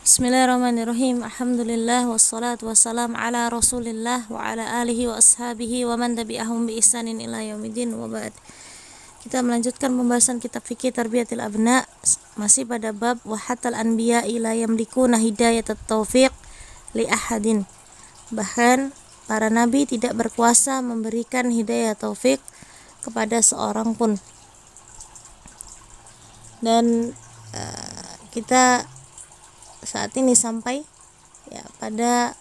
Bismillahirrahmanirrahim. Alhamdulillah wassalatu wassalam ala Rasulillah wa ala alihi wa ashabihi wa man tabi'ahum bi ihsanin ila yaumiddin wa ba'd. Kita melanjutkan pembahasan kitab fikih Tarbiyatil Abna, masih pada bab wa hatal anbiya'i la yamlikuna hidayatat taufiq li ahadin. Bahkan para nabi tidak berkuasa memberikan hidayah taufik kepada seorang pun. Dan kita saat ini sampai pada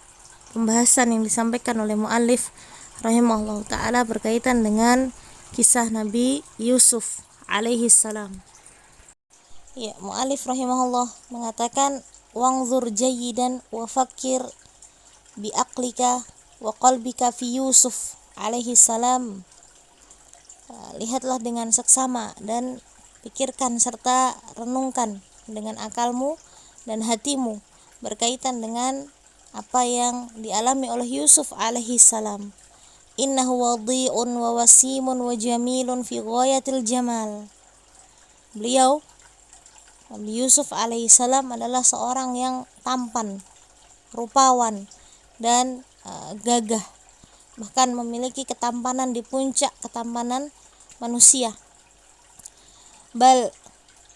pembahasan yang disampaikan oleh muallif rahimahullah ta'ala berkaitan dengan kisah Nabi Yusuf alaihi salam. Muallif rahimahullah mengatakan wangzur jayyidan wa fakir bi aqlika wa qalbika fi Yusuf alaihi salam. Lihatlah dengan seksama dan pikirkan serta renungkan dengan akalmu dan hatimu berkaitan dengan apa yang dialami oleh Yusuf alaihi salam. Innahu wadhi'un wa wasimun wa jamilun fi ghayatil jamal. Beliau Nabi Yusuf alaihi salam adalah seorang yang tampan, rupawan dan gagah, bahkan memiliki ketampanan di puncak ketampanan manusia. Bal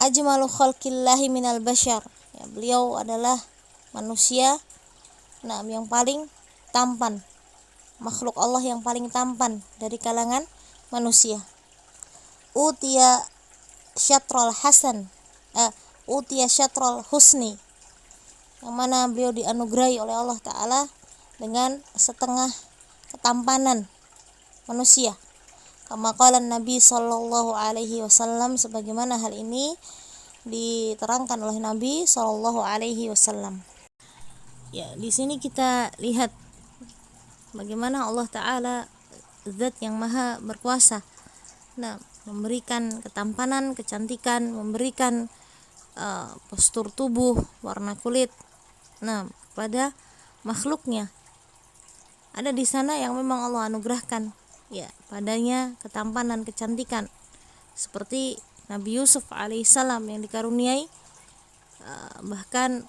ajmalu khalqillahi minal bashar. Beliau adalah manusia yang paling tampan, makhluk Allah yang paling tampan dari kalangan manusia. Utiya syatrul hasan, utiya syatrul husni, yang mana beliau dianugerahi oleh Allah Ta'ala dengan setengah ketampanan manusia. Kama qala Nabi sallallahu alaihi wasallam, sebagaimana hal ini diterangkan oleh Nabi sallallahu alaihi wasallam. Di sini kita lihat bagaimana Allah Ta'ala zat yang maha berkuasa memberikan ketampanan, kecantikan, memberikan postur tubuh, warna kulit pada makhluknya. Ada di sana yang memang Allah anugerahkan padanya ketampanan, kecantikan, seperti Nabi Yusuf alaihissalam yang dikaruniai bahkan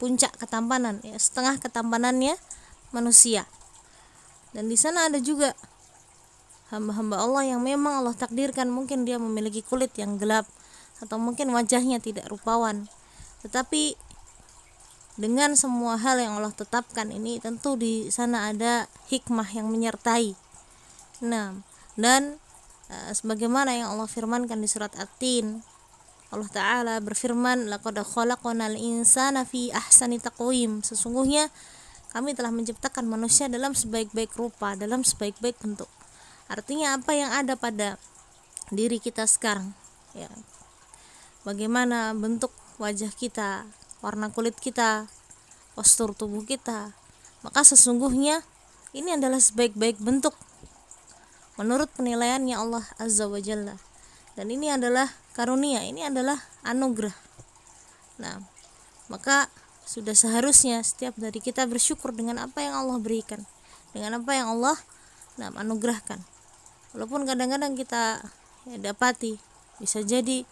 puncak ketampanan, setengah ketampanannya manusia. Dan di sana ada juga hamba-hamba Allah yang memang Allah takdirkan mungkin dia memiliki kulit yang gelap atau mungkin wajahnya tidak rupawan, tetapi dengan semua hal yang Allah tetapkan ini tentu di sana ada hikmah yang menyertai. Dan sebagaimana yang Allah firmankan di surat At-Tin, Allah Ta'ala berfirman, laqad khalaqnal insana fi ahsani taqwim. Sesungguhnya kami telah menciptakan manusia dalam sebaik-baik rupa, dalam sebaik-baik bentuk. Artinya apa yang ada pada diri kita sekarang, bagaimana bentuk wajah kita, warna kulit kita, postur tubuh kita, maka sesungguhnya ini adalah sebaik-baik bentuk menurut penilaiannya Allah Azza wa Jalla. Dan ini adalah karunia, ini adalah anugerah. Maka sudah seharusnya setiap dari kita bersyukur dengan apa yang Allah berikan, dengan apa yang Allah anugerahkan. Walaupun kadang-kadang kita dapati bisa jadi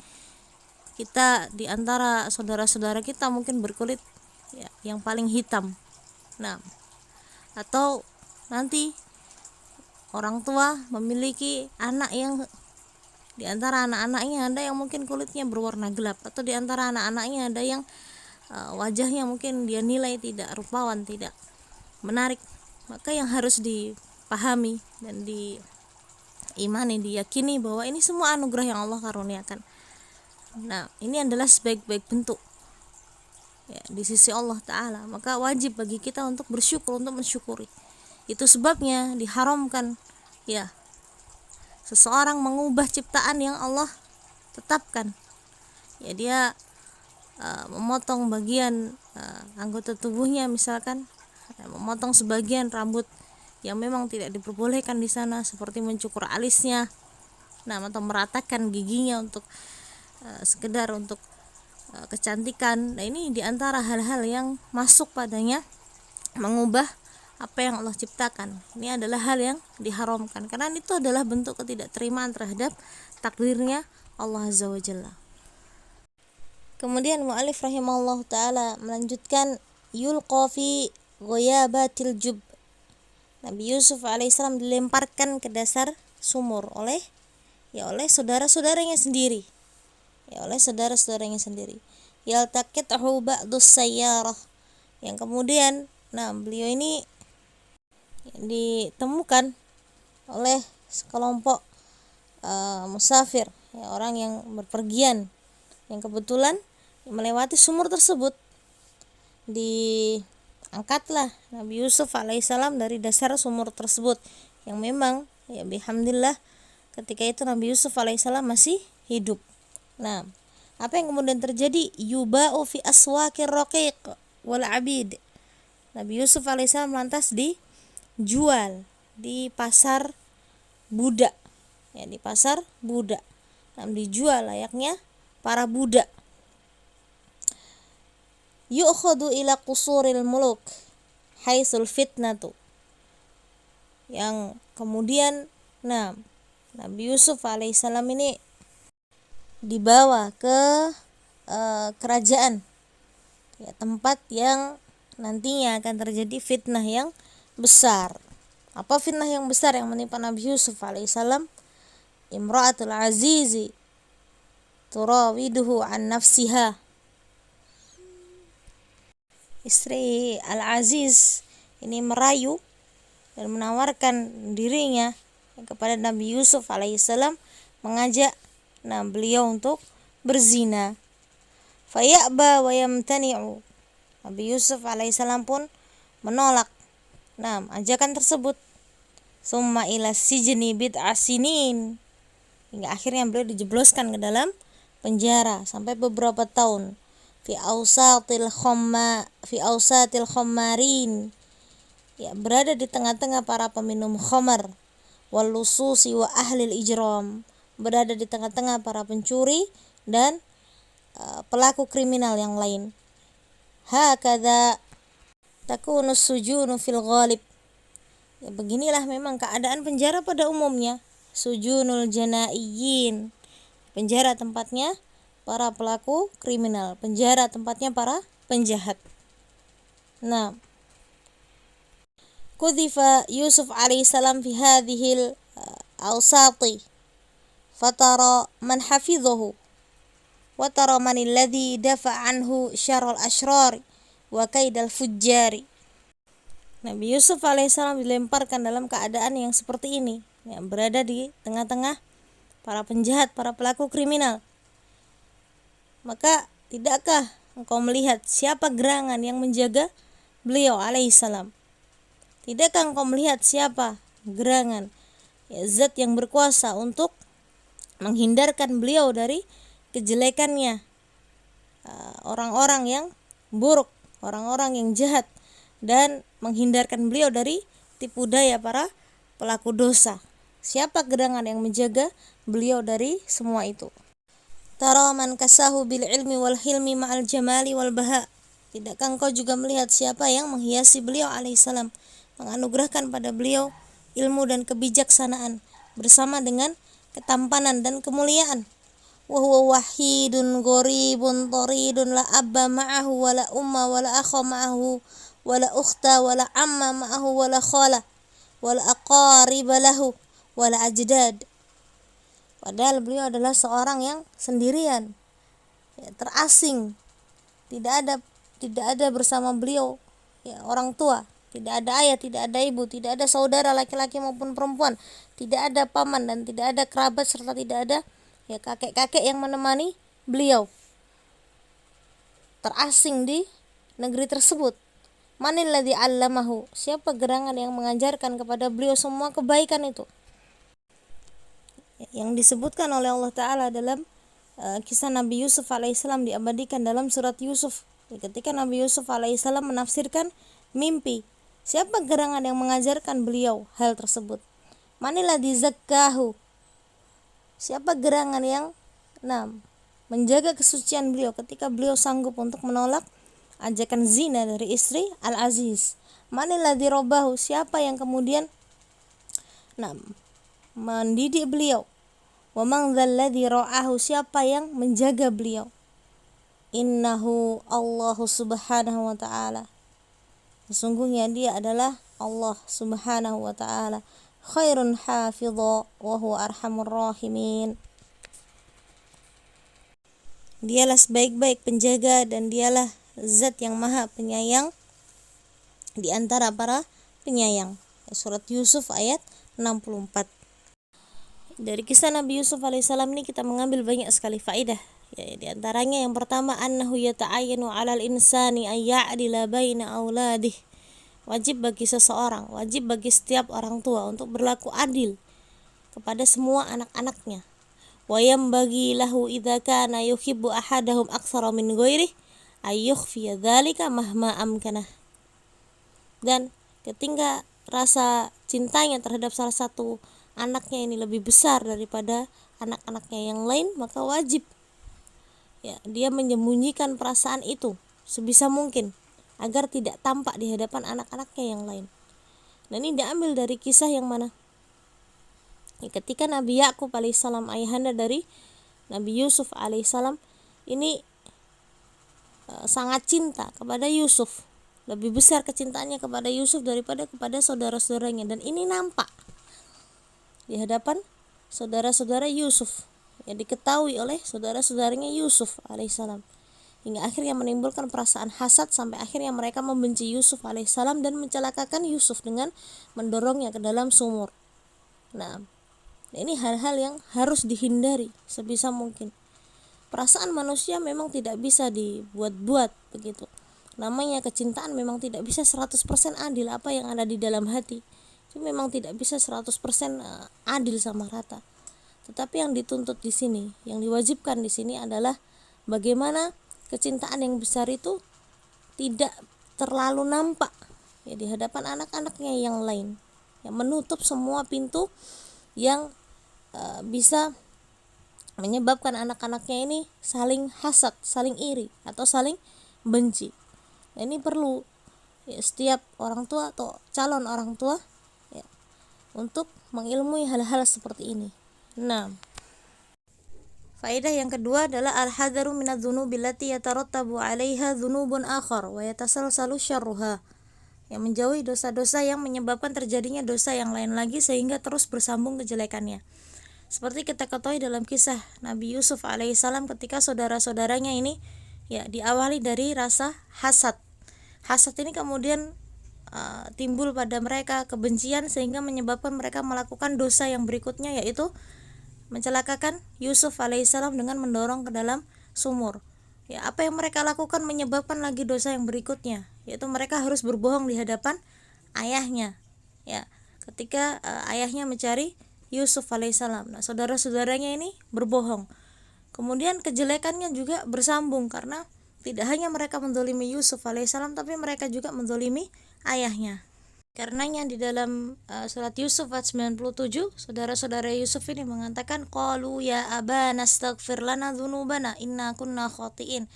kita di antara saudara-saudara kita mungkin berkulit yang paling hitam. Atau nanti orang tua memiliki anak yang di antara anak-anaknya ada yang mungkin kulitnya berwarna gelap, atau di antara anak-anaknya ada yang wajahnya mungkin dia nilai tidak rupawan, tidak menarik. Maka yang harus dipahami dan diimani, diyakini bahwa ini semua anugerah yang Allah karuniakan. Ini adalah sebaik-baik bentuk di sisi Allah Ta'ala. Maka wajib bagi kita untuk bersyukur, untuk mensyukuri. Itu sebabnya diharamkan seseorang mengubah ciptaan yang Allah tetapkan. Dia memotong bagian anggota tubuhnya, misalkan memotong sebagian rambut yang memang tidak diperbolehkan di sana, seperti mencukur alisnya, atau meratakan giginya untuk sekedar untuk kecantikan. Ini diantara hal-hal yang masuk padanya mengubah apa yang Allah ciptakan. Ini adalah hal yang diharamkan karena itu adalah bentuk ketidakterimaan terhadap takdirnya Allah Azza wa Jalla. Kemudian mu'alif rahimahullah ta'ala melanjutkan, yulqa fi ghayabatil jub. Nabi Yusuf alaihissalam dilemparkan ke dasar sumur oleh saudara-saudaranya sendiri. Yaltaqithu ba'dus sayyarah, yang kemudian beliau ini ditemukan oleh sekelompok musafir, orang yang berpergian yang kebetulan melewati sumur tersebut. Diangkatlah Nabi Yusuf alaihissalam dari dasar sumur tersebut, yang memang bihamdillah ketika itu Nabi Yusuf alaihissalam masih hidup. Apa yang kemudian terjadi? Yuba'u fi aswaqir raqiq wal abid. Nabi Yusuf alaihissalam lantas dijual di pasar budak, dijual layaknya para budak. Yu'khadu ila qusuril muluk haitsul fitnatu, yang kemudian Nabi Yusuf alaihissalam ini dibawa ke kerajaan, tempat yang nantinya akan terjadi fitnah yang besar. Apa fitnah yang besar yang menimpa Nabi Yusuf alaihissalam? Imra'atul azizi turawiduhu an nafsiha. Istri Al-Aziz ini merayu dan menawarkan dirinya kepada Nabi Yusuf alaihissalam, mengajak beliau untuk berzina. Faya'ba wa yamtani'u. Nabi Yusuf alaihissalam pun menolak ajakan tersebut. Summa ila sijni bid'a sinin, hingga akhirnya beliau dijebloskan ke dalam penjara sampai beberapa tahun. Fi ausatil khammarin, berada di tengah-tengah para peminum khamar. Wal lususi wa ahlil ijram, berada di tengah-tengah para pencuri dan pelaku kriminal yang lain. Hakadha takunu sujunu fil ghalib. Beginilah memang keadaan penjara pada umumnya. Sujunul janaiyin, penjara tempatnya para pelaku kriminal, penjara tempatnya para penjahat. Kudhifa Yusuf alaihissalam fi hadhil awsati fatara man hafidhahu wa tara man alladhi dafa anhu syarral ashrar wa kaidal fujjari. Nabi Yusuf alaihissalam dilemparkan dalam keadaan yang seperti ini, berada di tengah-tengah para penjahat, para pelaku kriminal. Maka tidakkah engkau melihat siapa gerangan yang menjaga beliau alaihissalam? Tidakkah engkau melihat siapa gerangan, zat yang berkuasa untuk menghindarkan beliau dari kejelekannya, orang-orang yang buruk, orang-orang yang jahat, dan menghindarkan beliau dari tipu daya para pelaku dosa? Siapa gerangan yang menjaga beliau dari semua itu? Tara man kasahu bil ilmi wal hilmi ma'al jamali wal baha. Tidakkah engkau juga melihat siapa yang menghiasi beliau alaihissalam, menganugerahkan pada beliau ilmu dan kebijaksanaan bersama dengan ketampanan dan kemuliaan. Wa huwa wahidun gharibun taridun la abba ma'ahu wa la umma wa la akha ma'ahu wa la ukhta wa la amma ma'ahu wa la khala wa la aqariba lahu wa la ajdad. Padahal beliau adalah seorang yang sendirian, terasing, tidak ada bersama beliau orang tua, tidak ada ayah, tidak ada ibu, tidak ada saudara laki-laki maupun perempuan, tidak ada paman dan tidak ada kerabat, serta tidak ada kakek-kakek yang menemani beliau. Terasing di negeri tersebut. Manil ladzi 'allamahu, siapa gerangan yang mengajarkan kepada beliau semua kebaikan itu, yang disebutkan oleh Allah Ta'ala dalam kisah Nabi Yusuf alaihissalam, diabadikan dalam surat Yusuf. Ketika Nabi Yusuf alaihissalam menafsirkan mimpi, siapa gerangan yang mengajarkan beliau hal tersebut? Manilladzi zakkahu, siapa gerangan yang menjaga kesucian beliau ketika beliau sanggup untuk menolak ajakan zina dari istri Al-Aziz? Manilladzi rabbahu, siapa yang kemudian mendidik beliau? Wa man dzalladzi ra'ahu, siapa yang menjaga beliau? innahu Allahu subhanahu wa ta'ala, sesungguhnya dia adalah Allah subhanahu wa ta'ala, khairun hafidha wa huwa arhamur rahimin, dialah sebaik-baik penjaga dan dialah zat yang maha penyayang di antara para penyayang. Surat Yusuf ayat 64. Dari kisah Nabi Yusuf alaihissalam ini kita mengambil banyak sekali faedah. Ya, di antaranya yang pertama, annahu yata'ayyanu 'alal insani ay ya'dila baina auladih. Wajib bagi seseorang, wajib bagi setiap orang tua untuk berlaku adil kepada semua anak-anaknya. Wa yambaghi lahu idza kana yuhibbu ahadahum aktsara min ghairihi ay yukhfiya dzalika mahma amkanah. Dan ketika rasa cintanya terhadap salah satu anaknya ini lebih besar daripada anak-anaknya yang lain, maka wajib ya dia menyembunyikan perasaan itu sebisa mungkin agar tidak tampak di hadapan anak-anaknya yang lain. Dan ini diambil dari kisah yang mana? Ya, ketika Nabi Yakub alaihissalam, ayahanda dari Nabi Yusuf alaihissalam, ini sangat cinta kepada Yusuf, lebih besar kecintaannya kepada Yusuf daripada kepada saudara-saudaranya, dan ini nampak di hadapan saudara-saudara Yusuf, yang diketahui oleh saudara-saudaranya Yusuf alaihissalam, hingga akhirnya menimbulkan perasaan hasad sampai akhirnya mereka membenci Yusuf alaihissalam dan mencelakakan Yusuf dengan mendorongnya ke dalam sumur. Nah, ini hal-hal yang harus dihindari sebisa mungkin. Perasaan manusia memang tidak bisa dibuat-buat begitu. Namanya kecintaan memang tidak bisa 100% adil. Apa yang ada di dalam hati itu memang tidak bisa 100% adil sama rata. Tetapi yang dituntut di sini, yang diwajibkan di sini adalah bagaimana kecintaan yang besar itu tidak terlalu nampak ya di hadapan anak-anaknya yang lain, yang menutup semua pintu yang bisa menyebabkan anak-anaknya ini saling hasad, saling iri atau saling benci. Nah, ini perlu ya, setiap orang tua atau calon orang tua ya, untuk mengilmui hal-hal seperti ini. Nah, faedah yang kedua adalah al-hadaru minadz-dzunubi allati yatarattabu 'alaiha dzunubun akhar wa yatasalsalu syarruha. Yang menjauhi dosa-dosa yang menyebabkan terjadinya dosa yang lain lagi sehingga terus bersambung kejelekannya. Seperti kita ketahui dalam kisah Nabi Yusuf alaihissalam ketika saudara-saudaranya ini ya diawali dari rasa hasad. Hasad ini kemudian timbul pada mereka kebencian sehingga menyebabkan mereka melakukan dosa yang berikutnya, yaitu mencelakakan Yusuf alaihissalam dengan mendorong ke dalam sumur. Ya, apa yang mereka lakukan menyebabkan lagi dosa yang berikutnya, yaitu mereka harus berbohong di hadapan ayahnya. Ya, ketika ayahnya mencari Yusuf alaihissalam, nah saudara-saudaranya ini berbohong. Kemudian kejelekannya juga bersambung karena tidak hanya mereka menzalimi Yusuf alaihissalam, tapi mereka juga menzalimi ayahnya. Karenanya di dalam surat Yusuf ayat 97, saudara-saudara Yusuf ini mengatakan, qalu ya abana astaghfir lana dzunubana inna kunna khati'in.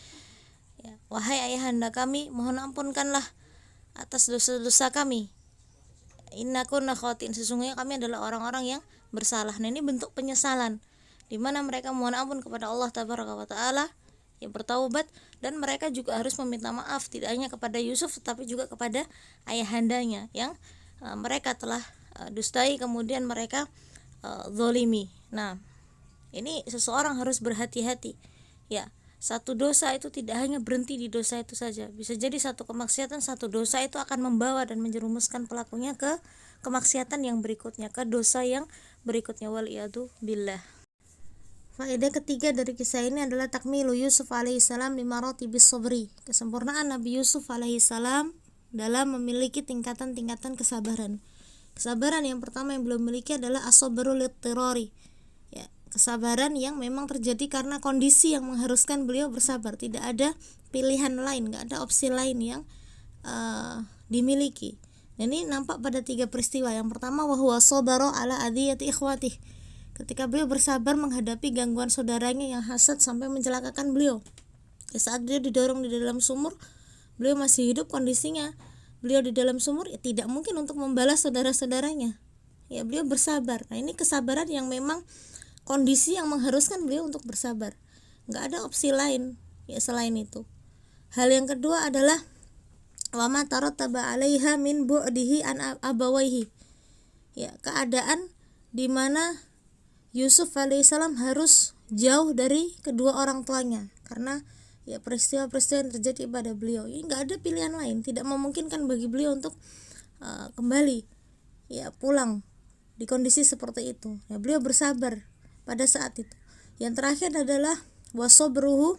Ya, wahai ayahanda kami, mohon ampunkanlah atas dosa-dosa kami. Inna kunna khati'in, sesungguhnya kami adalah orang-orang yang bersalah. Nah, ini bentuk penyesalan di mana mereka mohon ampun kepada Allah tabaraka wa taala, ya bertaubat, dan mereka juga harus meminta maaf tidak hanya kepada Yusuf tetapi juga kepada ayahandanya yang mereka telah dustai kemudian mereka zolimi. Nah, ini seseorang harus berhati-hati ya. Satu dosa itu tidak hanya berhenti di dosa itu saja, bisa jadi satu kemaksiatan, satu dosa itu akan membawa dan menjerumuskan pelakunya ke kemaksiatan yang berikutnya, ke dosa yang berikutnya, waliyadu billah. Faedah ketiga dari kisah ini adalah takmilu Yusuf alaihissalam limaratibis sabri, kesempurnaan Nabi Yusuf alaihissalam dalam memiliki tingkatan-tingkatan kesabaran. Kesabaran yang pertama yang beliau miliki adalah as-sabru lit-tirari, ya, kesabaran yang memang terjadi karena kondisi yang mengharuskan beliau bersabar, tidak ada pilihan lain, nggak ada opsi lain yang dimiliki. Dan ini nampak pada 3 peristiwa. Yang pertama, wahwa sabara ala adiyati ikhwatih, ketika beliau bersabar menghadapi gangguan saudaranya yang hasad sampai mencelakakan beliau. Saat dia didorong di dalam sumur, beliau masih hidup kondisinya, beliau di dalam sumur, ya tidak mungkin untuk membalas saudara-saudaranya. Ya, beliau bersabar. Nah, ini kesabaran yang memang kondisi yang mengharuskan beliau untuk bersabar. Nggak ada opsi lain. ya selain itu. Hal yang kedua adalah wa ma tarattaba 'alaiha min bu'dihi an abawaihi, ya keadaan di mana Yusuf alaihissalam harus jauh dari kedua orang tuanya karena ya peristiwa-peristiwa yang terjadi pada beliau. Ini nggak ada pilihan lain, tidak memungkinkan bagi beliau untuk kembali ya pulang di kondisi seperti itu. Ya, beliau bersabar pada saat itu. Yang terakhir adalah wasobruhu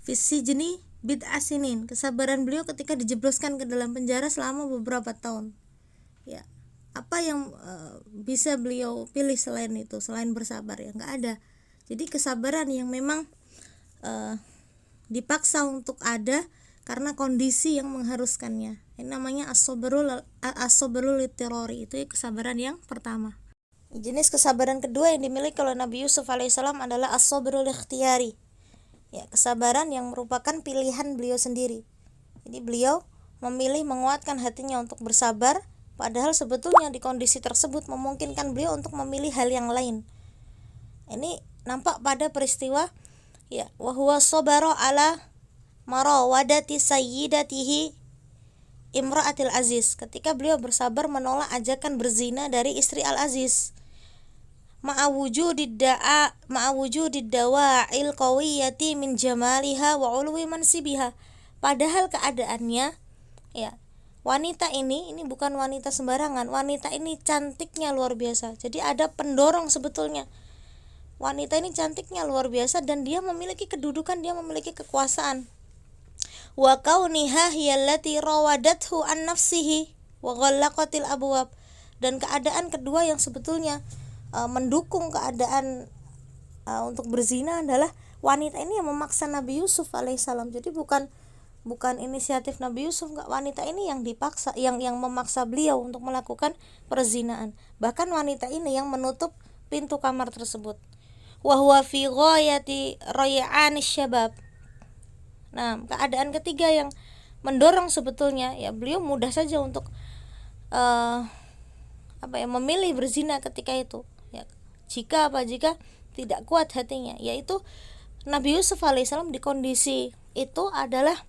fisijni bid'asinin, kesabaran beliau ketika dijebloskan ke dalam penjara selama beberapa tahun. Ya, apa yang bisa beliau pilih selain itu, selain bersabar? Ya nggak ada. Jadi kesabaran yang memang dipaksa untuk ada karena kondisi yang mengharuskannya. Ini namanya as-sabrul litirori, itu kesabaran yang pertama. Jenis kesabaran kedua yang dimiliki oleh Nabi Yusuf alaihissalam adalah as-sabrul ikhtiyari, ya kesabaran yang merupakan pilihan beliau sendiri. Jadi beliau memilih menguatkan hatinya untuk bersabar, padahal sebetulnya di kondisi tersebut memungkinkan beliau untuk memilih hal yang lain. Ini nampak pada peristiwa ya wa huwa sabara ala marawadati sayyidatihi imra'atil aziz, ketika beliau bersabar menolak ajakan berzina dari istri al-aziz, ma'awujudid dawa'il qawiyati min jamaliha wa ulwi mansibiha, padahal keadaannya ya wanita ini bukan wanita sembarangan, wanita ini cantiknya luar biasa. Jadi ada pendorong sebetulnya. Wanita ini cantiknya luar biasa dan dia memiliki kedudukan, dia memiliki kekuasaan. Wa kauniha hiyallati rawadathu an nafsihi wa ghallaqatil abwab, dan keadaan kedua yang sebetulnya mendukung keadaan untuk berzina adalah wanita ini yang memaksa Nabi Yusuf alaihissalam. Jadi bukan inisiatif Nabi Yusuf, enggak, wanita ini yang dipaksa, yang memaksa beliau untuk melakukan perzinaan. Bahkan wanita ini yang menutup pintu kamar tersebut. Wa huwa fi ghayati ray'anis syabab. Nah, keadaan ketiga yang mendorong sebetulnya ya beliau mudah saja untuk memilih berzina ketika itu. Ya, jika tidak kuat hatinya, yaitu Nabi Yusuf alaihissalam di kondisi itu adalah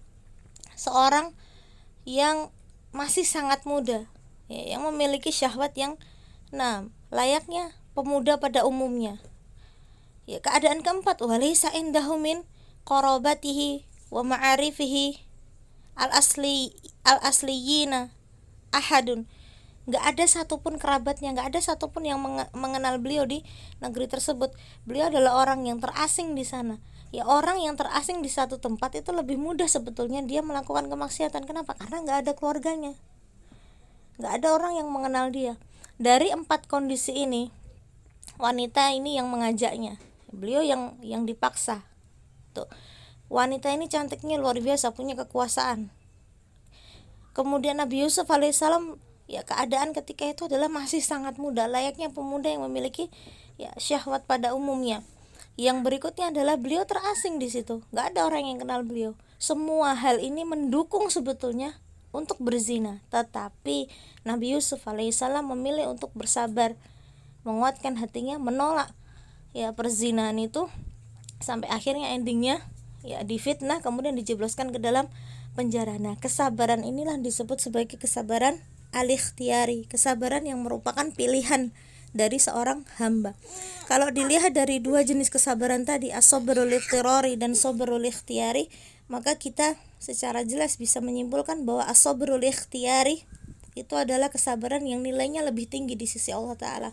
seorang yang masih sangat muda, ya, yang memiliki syahwat yang layaknya pemuda pada umumnya. Ya, keadaan keempat, walaysa indahu min qarabatihi wa ma'arifihi al-asliyina ahadun. Enggak ada satupun kerabatnya, enggak ada satupun yang mengenal beliau di negeri tersebut. Beliau adalah orang yang terasing di sana. Ya, orang yang terasing di satu tempat itu lebih mudah sebetulnya dia melakukan kemaksiatan. Kenapa? Karena enggak ada keluarganya, enggak ada orang yang mengenal dia. Dari 4 kondisi ini, wanita ini yang mengajaknya, beliau yang dipaksa. Tuh, wanita ini cantiknya luar biasa, punya kekuasaan. Kemudian Nabi Yusuf alaihissalam ya keadaan ketika itu adalah masih sangat muda, layaknya pemuda yang memiliki ya syahwat pada umumnya. Yang berikutnya adalah beliau terasing di situ, nggak ada orang yang kenal beliau. Semua hal ini mendukung sebetulnya untuk berzina, tetapi Nabi Yusuf alaihissalam memilih untuk bersabar, menguatkan hatinya, menolak ya perzinahan itu, sampai akhirnya endingnya ya difitnah, kemudian dijebloskan ke dalam penjara. Nah, kesabaran inilah disebut sebagai kesabaran al-ikhtiyari, kesabaran yang merupakan pilihan dari seorang hamba. Kalau dilihat dari 2 jenis kesabaran tadi, as-sabrul litirari dan sabrul ikhtiyari, maka kita secara jelas bisa menyimpulkan bahwa as-sabrul ikhtiyari itu adalah kesabaran yang nilainya lebih tinggi di sisi Allah Ta'ala.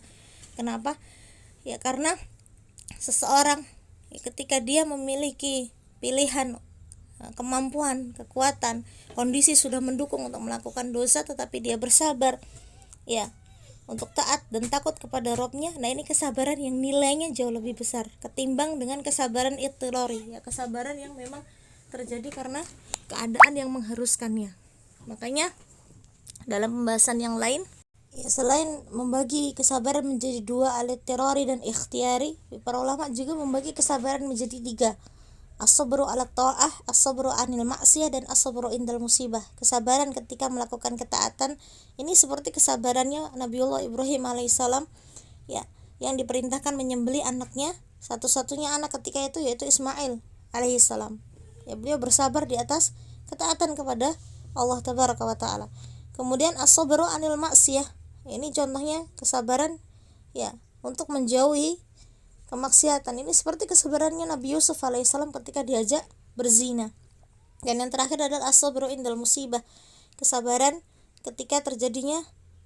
Kenapa? Ya karena seseorang ketika dia memiliki pilihan, kemampuan, kekuatan, kondisi sudah mendukung untuk melakukan dosa, tetapi dia bersabar ya untuk taat dan takut kepada Robnya. Nah, ini kesabaran yang nilainya jauh lebih besar ketimbang dengan kesabaran ittirari, ya kesabaran yang memang terjadi karena keadaan yang mengharuskannya. Makanya dalam pembahasan yang lain ya, selain membagi kesabaran menjadi 2, al-ittirari dan ikhtiyari, para ulama juga membagi kesabaran menjadi 3, as-sabru ala ta'ah, as-sabru anil maksiyah, dan as-sabru indal musibah. Kesabaran ketika melakukan ketaatan ini seperti kesabarannya Nabiullah Ibrahim alaihissalam ya, yang diperintahkan menyembelih anaknya, satu-satunya anak ketika itu, yaitu Ismail. alaihi salam. Ya, beliau bersabar di atas ketaatan kepada Allah tabaraka wa taala. Kemudian as-sabru anil maksiyah. Ini contohnya kesabaran ya untuk menjauhi kemaksiatan. Ini seperti kesabarannya Nabi Yusuf alaihissalam ketika diajak berzina. Dan yang terakhir adalah as-sabru indal musibah, kesabaran ketika terjadinya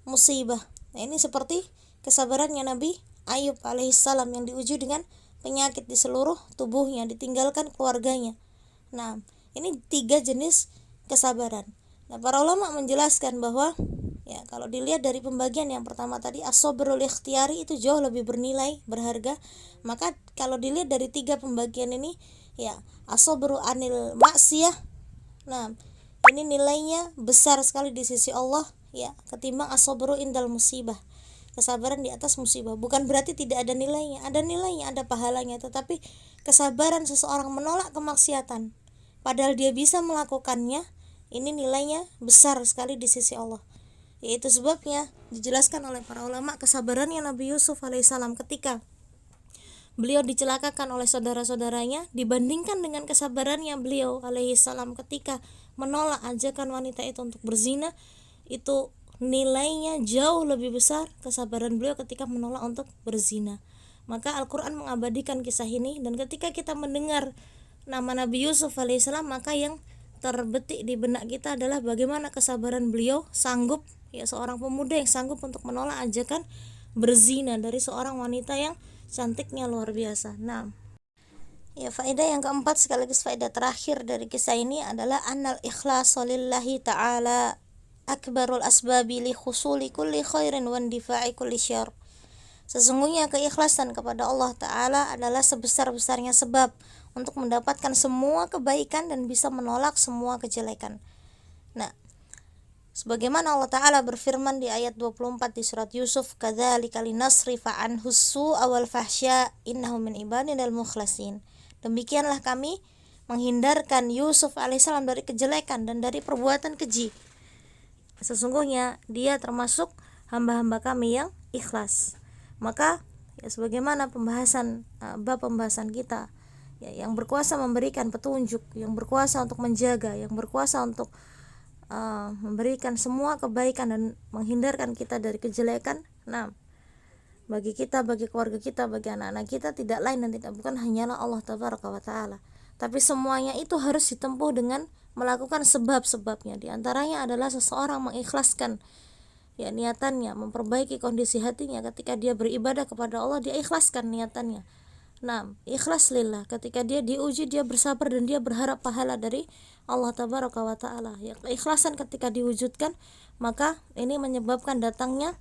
musibah. Nah, ini seperti kesabarannya Nabi Ayub alaihissalam yang diuji dengan penyakit di seluruh tubuhnya, ditinggalkan keluarganya. Nah, ini 3 jenis kesabaran. Nah, para ulama menjelaskan bahwa ya kalau dilihat dari pembagian yang pertama tadi as-sabrul ikhtiyari itu jauh lebih bernilai, berharga. Maka kalau dilihat dari 3 pembagian ini ya as-sabru anil maksiyah, nah ini nilainya besar sekali di sisi Allah ya ketimbang as-sabru indal musibah, kesabaran di atas musibah. Bukan berarti tidak ada nilainya, ada pahalanya, tetapi kesabaran seseorang menolak kemaksiatan padahal dia bisa melakukannya, ini nilainya besar sekali di sisi Allah. Yaitu sebabnya dijelaskan oleh para ulama kesabarannya Nabi Yusuf alaihissalam ketika beliau dicelakakan oleh saudara-saudaranya dibandingkan dengan kesabarannya beliau alaihissalam ketika menolak ajakan wanita itu untuk berzina. Itu nilainya jauh lebih besar kesabaran beliau ketika menolak untuk berzina. Maka Al-Quran mengabadikan kisah ini, dan ketika kita mendengar nama Nabi Yusuf alaihissalam, maka yang terbetik di benak kita adalah bagaimana kesabaran beliau, sanggup ya seorang pemuda yang sanggup untuk menolak ajakan berzina dari seorang wanita yang cantiknya luar biasa. Nah, ya faedah yang keempat sekaligus faedah terakhir dari kisah ini adalah annal ikhlasu lillahi ta'ala akbarul asbabi li khusuli kulli khairin wa indifa'i kulli syarr. Sesungguhnya keikhlasan kepada Allah Ta'ala adalah sebesar-besarnya sebab untuk mendapatkan semua kebaikan dan bisa menolak semua kejelekan. Nah, sebagaimana Allah Ta'ala berfirman di ayat 24 di surat Yusuf, kadzalika linasrifa anhu su'a wal fahsya innahu min ibadinal mukhlasin. Demikianlah kami menghindarkan Yusuf alaihissalam dari kejelekan dan dari perbuatan keji. Sesungguhnya dia termasuk hamba-hamba kami yang ikhlas. Maka ya sebagaimana bab pembahasan kita ya, yang berkuasa memberikan petunjuk, yang berkuasa untuk menjaga, yang berkuasa untuk memberikan semua kebaikan dan menghindarkan kita dari kejelekan. Nah, bagi kita, bagi keluarga kita, bagi anak-anak kita tidak lain dan tidak bukan hanyalah Allah tabaraka wa taala. Tapi semuanya itu harus ditempuh dengan melakukan sebab-sebabnya. Di antaranya adalah seseorang mengikhlaskan ya niatannya, memperbaiki kondisi hatinya ketika dia beribadah kepada Allah, dia ikhlaskan niatannya. Nah, ikhlas lillah, ketika dia diuji dia bersabar dan dia berharap pahala dari Allah tabaraka wa taala. Ya, keikhlasan ketika diwujudkan, maka ini menyebabkan datangnya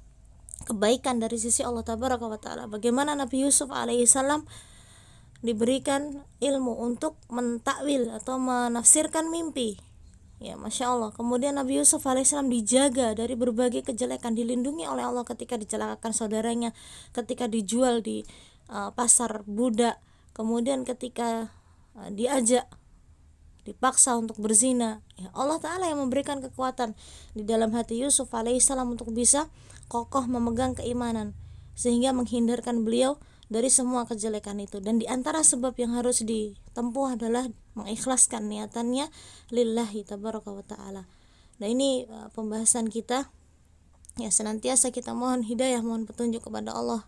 kebaikan dari sisi Allah tabaraka wa taala. Bagaimana Nabi Yusuf alaihissalam diberikan ilmu untuk mentakwil atau menafsirkan mimpi. Ya, Masya Allah. Kemudian Nabi Yusuf alaihissalam dijaga dari berbagai kejelekan, dilindungi oleh Allah ketika dicelakakan saudaranya, ketika dijual di pasar budak, kemudian ketika dipaksa untuk berzina. Ya, Allah Ta'ala yang memberikan kekuatan di dalam hati Yusuf alaihissalam untuk bisa kokoh memegang keimanan, sehingga menghindarkan beliau dari semua kejelekan itu. Dan di antara sebab yang harus ditempuh adalah mengikhlaskan niatannya lillahi tabaraka wa ta'ala. Nah, ini pembahasan kita ya, senantiasa kita mohon hidayah, mohon petunjuk kepada Allah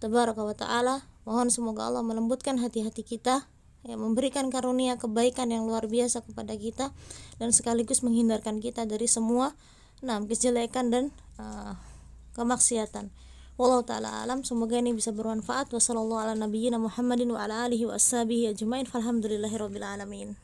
tabaraka wa ta'ala. Mohon semoga Allah melembutkan hati-hati kita ya, memberikan karunia kebaikan yang luar biasa kepada kita, dan sekaligus menghindarkan kita dari semua kejelekan dan kemaksiatan. Wallahu ta'ala alam. Semoga ini bisa bermanfaat. Wassallallahu ala nabiyyina Muhammadin wa ala alihi wa ashabihi ajmain. Falhamdulillahirabbil alamin.